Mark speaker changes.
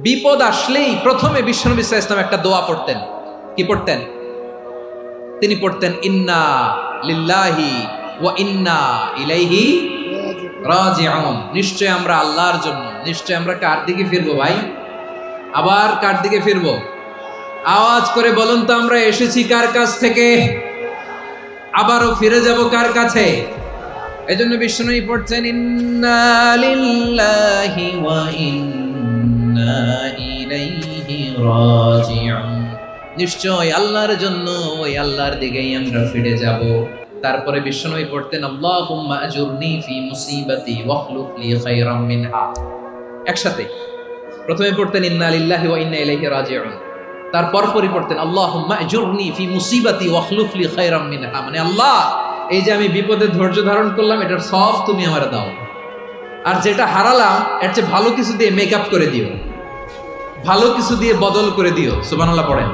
Speaker 1: বিপদ আসলেই প্রথমে বিশ্বনবী সাল্লাল্লাহু আলাইহি ওয়াসাল্লাম একটা দোয়া পড়তেন। কি পড়তেন? তিনি পড়তেন ইন্না লিল্লাহি ওয়া ইন্না ইলাইহি রাজিউন। নিশ্চয় আমরা আল্লাহর জন্য, নিশ্চয় আমরা কার দিকে ফিরবো ভাই? আবার কার দিকে ফিরবো? আওয়াজ করে বলুন তো, আমরা এসেছি কার কাছ থেকে, আবারও ফিরে যাব কার কাছে? এজন্য বিশ্বনবী পড়ছেন ইন্না লিল্লাহি ওয়া ইন্না ইলাইহি রাজিউন। নিশ্চয় আল্লাহর জন্য, ওই আল্লাহর দিকেই আমরা ফিরে যাব। তারপরে বিশ্বনবী পড়তেন আল্লাহুম্মা আজুরনি ফি মুসিবাতি ওয়াখলুফ লি খায়রাম মিনহা। একসাথে প্রথমে পড়তেন ইন্না লিল্লাহি ওয়া ইন্না ইলাইহি রাজিউন, তারপর পড়তেন আল্লাহুম্মা আজুরনি ফি মুসিবাতি ওয়াখলুফ লি খায়রাম মিনহা। মানে আল্লাহ, এই যে আমি বিপদে ধৈর্য ধারণ করলাম, এটার সব তুমি আমারে দাও, আর যেটা হারালাম এর চেয়ে ভালো কিছু দিয়ে মেকআপ করে দিও, ভালো কিছু দিয়ে বদল করে দিও। সুবহানাল্লাহ পড়েন।